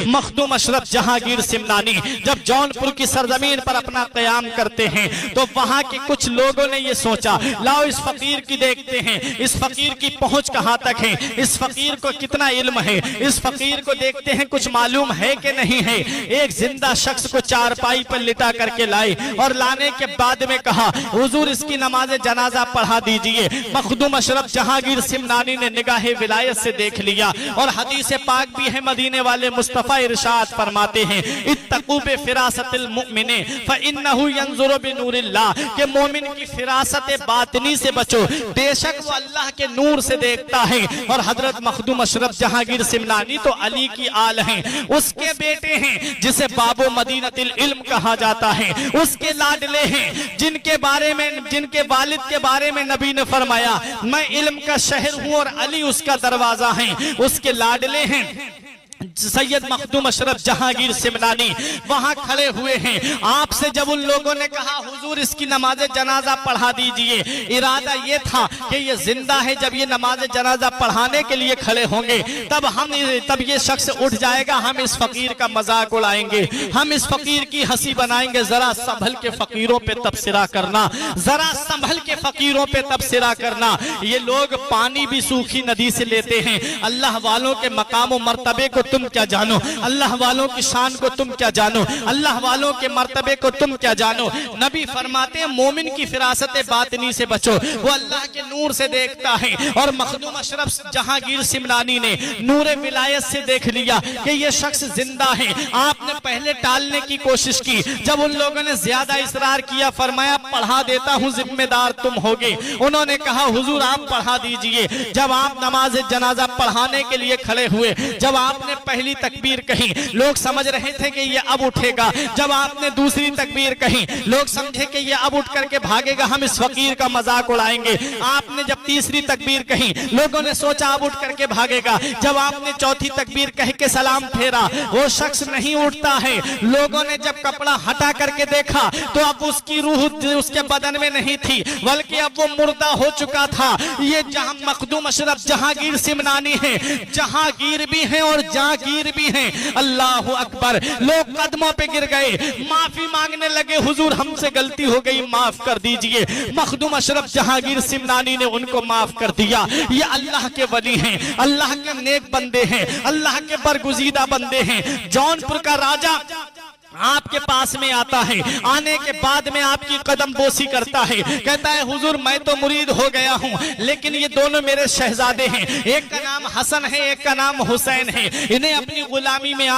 मखदूम अशरफ जहांगीर सिमनानी जब जौनपुर की सरजमीन पर अपना क़याम करते हैं तो वहां के कुछ लोगों ने ये सोचा, लाओ इस फकीर की देखते हैं, इस फकीर की पहुंच कहां तक है, इस फकीर को कितना इल्म है, इस फकीर को देखते हैं कुछ मालूम है कि नहीं है। एक जिंदा शख्स को चारपाई पर लिटा करके लाए और लाने के बाद में कहा, हुजूर इसकी नमाज जनाजा पढ़ा दीजिए। मखदूम अशरफ जहांगीर सिमनानी ने निगाहे विलायत से देख लिया और हदीस पाक भी है, मदीने वाले मुस्तफा इरशाद फरमाते हैं, इत्तकू बिफिरासतिल मुमिने फइन्नहु यंजुरु बिनूरिल्लाह, के मोमिन की फिरासत बातिनी से बचो, बेशक वो अल्लाह के नूर से देखता है। और हजरत मखदूम अशरफ जहांगीर सिमनानी तो अली की आल हैं, उसके बेटे हैं जिसे बाबो मदीनतिल इल्म कहा जाता है, उसके लाडले हैं जिनके बारे में, जिनके वालिद के बारे में नबी ने फरमाया, मैं इल्म का शहर हूं और अली उसका दरवाजा है। उसके लाडले हैं सैयद मखदूम अशरफ जहांगीर सिमनानी वहां खड़े हुए हैं। आपसे जब उन लोगों ने कहा, हुजूर इसकी नमाज जनाजा पढ़ा दीजिए, इरादा ये था कि ये जिंदा है, जब ये नमाज जनाजा पढ़ाने के लिए खड़े होंगे तब ये शख्स उठ जाएगा, हम इस फकीर का मजाक उड़ाएंगे, हम इस फकीर की हंसी बनाएंगे। जरा संभल के फकीरों पे तबसरा करना, जरा संभल के फकीरों पे तबसरा करना। ये लोग पानी भी सूखी नदी से लेते हैं। अल्लाह वालों के मकाम और मर्तबे को तुम क्या जानो, अल्लाह वालों की शान को तुम क्या जानो, अल्लाह वालों के मर्तबे को तुम क्या जानो। नबी फरमाते हैं, मोमिन की फिरासत बातिनी से बचो, वो अल्लाह के नूर से देखता है। और मखदूम अशरफ जहांगीर सिमनानी ने नूरे विलायत से देख लिया कि ये शख्स जिंदा है। आपने पहले टालने की कोशिश की, जब उन लोगों ने ज्यादा इसरार किया, फरमाया पढ़ा देता हूं, जिम्मेदार तुम होगे। उन्होंने कहा, हुजूर आप पढ़ा दीजिए। जब आप नमाज जनाजा पढ़ाने के लिए खड़े हुए, जब आपने पहली तकबीर कही, लोग समझ रहे थे कि ये अब उठेगा। जब आपने दूसरी तकबीर कही, लोग समझे कि ये अब उठ करके भागेगा, हम इस फकीर का मजाक उड़ाएंगे। आपने जब तीसरी तकबीर कही, लोगों ने सोचा अब उठ करके भागेगा। जब आपने चौथी तकबीर कह के सलाम फेरा, वो शख्स नहीं उठता है। लोगों ने जब कपड़ा हटा करके देखा तो अब उसकी रूह उसके बदन में नहीं थी, बल्कि अब वो मुर्दा हो चुका था। ये जहां मखदूम अशरफ जहांगीर सिमनानी है, जहांगीर भी है और जागीर भी हैं। अल्लाह अकबर। लोग कदमों पे गिर गए, माफी मांगने लगे, हुजूर हमसे गलती हो गई, माफ कर दीजिए। मखदूम अशरफ जहांगीर सिमनानी ने उनको माफ कर दिया। ये अल्लाह के वली हैं, अल्लाह के नेक बंदे हैं, अल्लाह के बरगुजीदा बंदे हैं। जौनपुर का राजा आपके पास में आता है, आने के बाद में आपकी कदम बोसी करता है, कहता है, हुजूर मैं तो मुरीद हो गया हूं, लेकिन ये दोनों मेरे शहजादे हैं, एक का नाम हसन है, एक का नाम हुसैन है, इन्हें अपनी गुलामी में आप